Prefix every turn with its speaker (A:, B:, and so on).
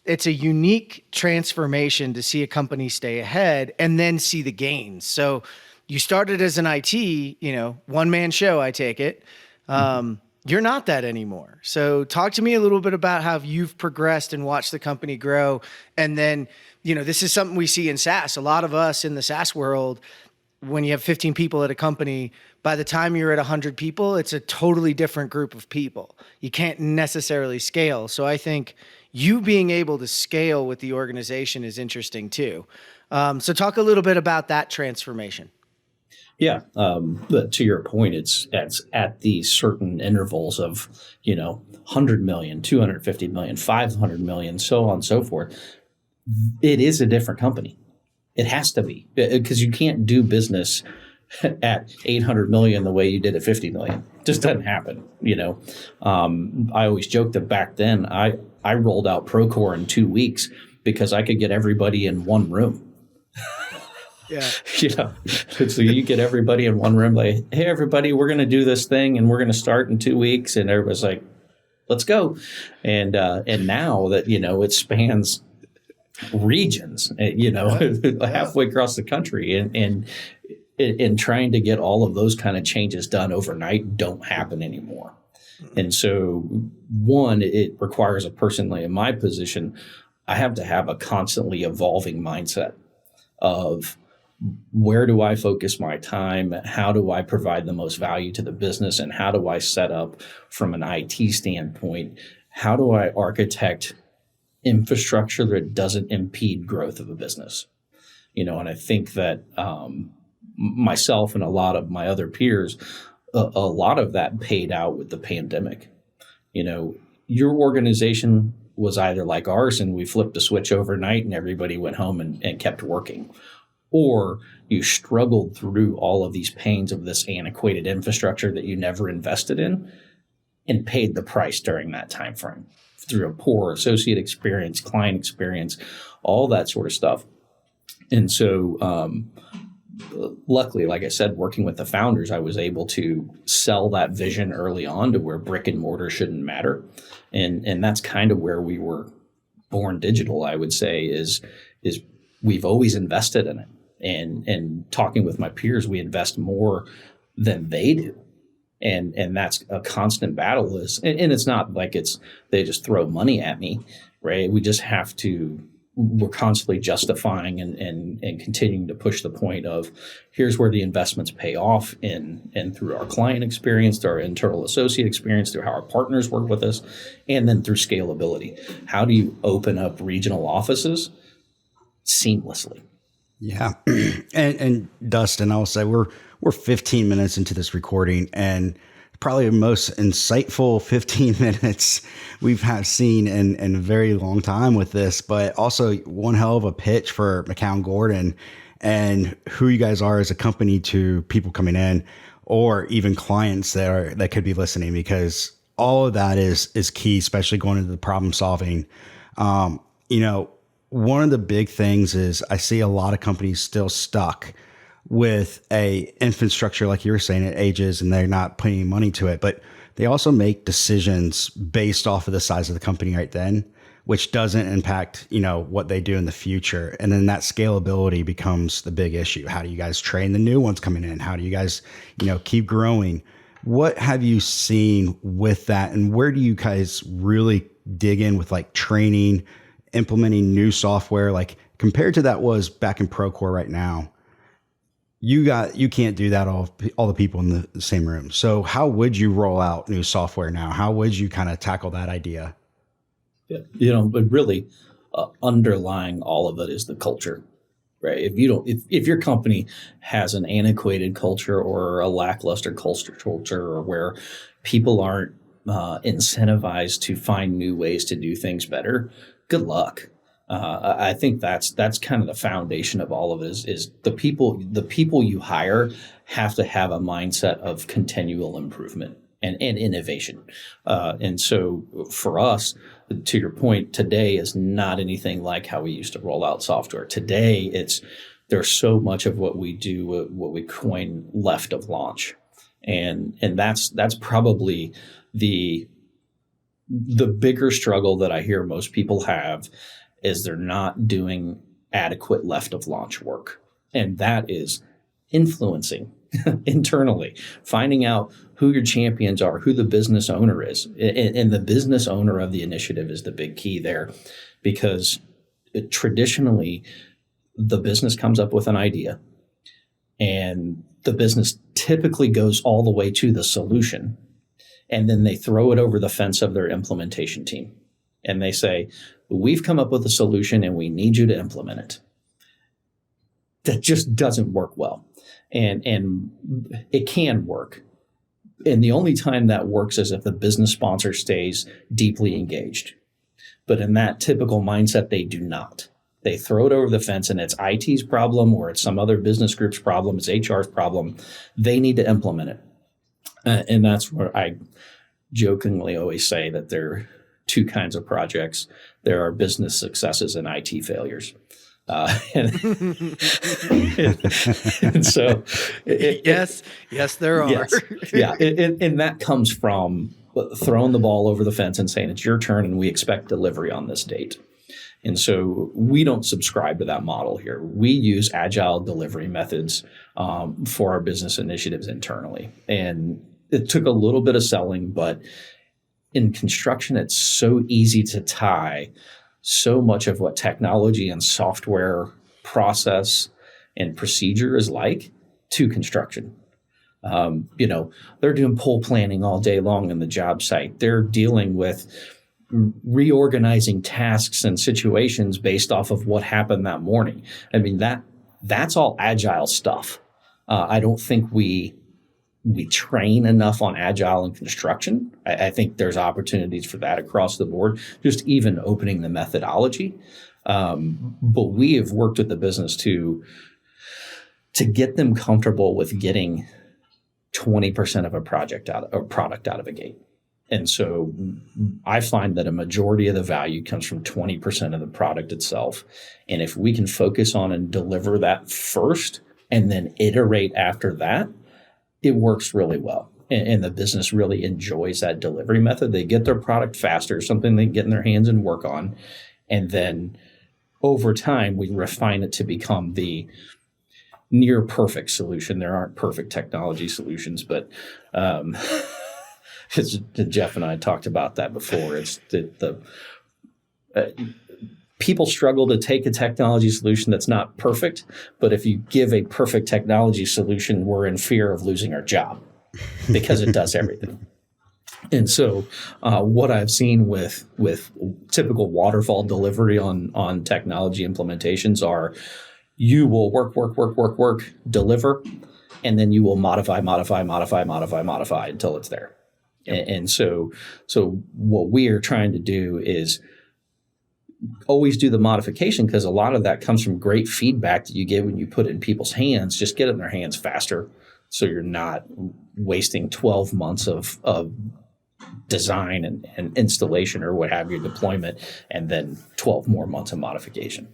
A: it's a unique transformation to see a company stay ahead and then see the gains. So you started as an IT, one man show, I take it. You're not that anymore. So talk to me a little bit about how you've progressed and watched the company grow. And then, this is something we see in SaaS. A lot of us in the SaaS world, when you have 15 people at a company, by the time you're at 100 people, it's a totally different group of people. You can't necessarily scale. So I think you being able to scale with the organization is interesting too. So talk a little bit about that transformation.
B: Yeah. But to your point, it's at these certain intervals of, 100 million, 250 million, 500 million, so on and so forth. It is a different company. It has to be, because you can't do business at 800 million the way you did at 50 million. It just doesn't happen. I always joke that back then I rolled out Procore in 2 weeks because I could get everybody in one room.
A: Yeah.
B: So you get everybody in one room, like, hey, everybody, we're going to do this thing and we're going to start in 2 weeks. And everybody's like, let's go. And now that, it spans regions, halfway across the country, and trying to get all of those kind of changes done overnight don't happen anymore. And so one, it requires a person like in my position, I have to have a constantly evolving mindset of where do I focus my time? How do I provide the most value to the business? And how do I set up from an IT standpoint? How do I architect infrastructure that doesn't impede growth of a business? And I think that myself and a lot of my other peers, a lot of that paid out with the pandemic. Your organization was either like ours and we flipped a switch overnight and everybody went home and kept working, or you struggled through all of these pains of this antiquated infrastructure that you never invested in and paid the price during that time frame through a poor associate experience, client experience, all that sort of stuff. And so luckily, like I said, working with the founders, I was able to sell that vision early on to where brick and mortar shouldn't matter. And that's kind of where we were born digital, I would say, is we've always invested in it. And talking with my peers, we invest more than they do. And that's a constant battle and it's not like they just throw money at me, right? We just have to, we're constantly justifying and continuing to push the point of here's where the investments pay off and through our client experience, through our internal associate experience, through how our partners work with us, and then through scalability. How do you open up regional offices seamlessly?
C: Yeah. And Dustin, I will say we're 15 minutes into this recording, and probably the most insightful 15 minutes we've seen in a very long time with this, but also one hell of a pitch for McGownGordon and who you guys are as a company to people coming in or even clients that could be listening, because all of that is key, especially going into the problem solving. One of the big things is I see a lot of companies still stuck with a infrastructure, like you were saying, it ages and they're not putting money to it, but they also make decisions based off of the size of the company right then, which doesn't impact, what they do in the future. And then that scalability becomes the big issue. How do you guys train the new ones coming in? How do you guys, keep growing? What have you seen with that? And where do you guys really dig in with like training, implementing new software, like compared to that was back in Procore right now? You can't do that all the people in the same room. So how would you roll out new software now? How would you kind of tackle that idea?
B: Yeah, but really underlying all of it is the culture, right? If your company has an antiquated culture or a lackluster culture or where people aren't incentivized to find new ways to do things better, good luck. I think that's kind of the foundation of all of it is the people you hire have to have a mindset of continual improvement and innovation. And so for us, to your point, today is not anything like how we used to roll out software. Today, there's so much of what we do, what we coin left of launch. And that's probably the the bigger struggle that I hear most people have is they're not doing adequate left of launch work. And that is influencing internally, finding out who your champions are, who the business owner is. And the business owner of the initiative is the big key there, because traditionally the business comes up with an idea and the business typically goes all the way to the solution. And then they throw it over the fence of their implementation team. And they say, we've come up with a solution and we need you to implement it. That just doesn't work well. And it can work. And the only time that works is if the business sponsor stays deeply engaged. But in that typical mindset, they do not. They throw it over the fence and it's IT's problem or it's some other business group's problem, it's HR's problem. They need to implement it. And that's where I jokingly always say that there are two kinds of projects. There are business successes and IT failures. And so,
A: yes, there are.
B: Yes, yeah, and that comes from throwing the ball over the fence and saying it's your turn and we expect delivery on this date. And so we don't subscribe to that model here. We use agile delivery methods for our business initiatives internally. And it took a little bit of selling, but in construction, it's so easy to tie so much of what technology and software process and procedure is like to construction. They're doing pole planning all day long in the job site. They're dealing with reorganizing tasks and situations based off of what happened that morning. I mean, that's all agile stuff. I don't think we train enough on agile in construction. I think there's opportunities for that across the board, just even opening the methodology. But we have worked with the business to get them comfortable with getting 20% of a product out of a gate. And so I find that a majority of the value comes from 20% of the product itself. And if we can focus on and deliver that first and then iterate after that, it works really well. And the business really enjoys that delivery method. They get their product faster, something they can get in their hands and work on. And then over time, we refine it to become the near perfect solution. There aren't perfect technology solutions, but Jeff and I talked about that before. It's people struggle to take a technology solution that's not perfect, but if you give a perfect technology solution, we're in fear of losing our job because it does everything. And so what I've seen with typical waterfall delivery on technology implementations are you will work, deliver, and then you will modify until it's there. Yep. And so what we are trying to do is always do the modification, because a lot of that comes from great feedback that you get when you put it in people's hands. Just get it in their hands faster so you're not wasting 12 months of design and installation or what have you, deployment, and then 12 more months of modification.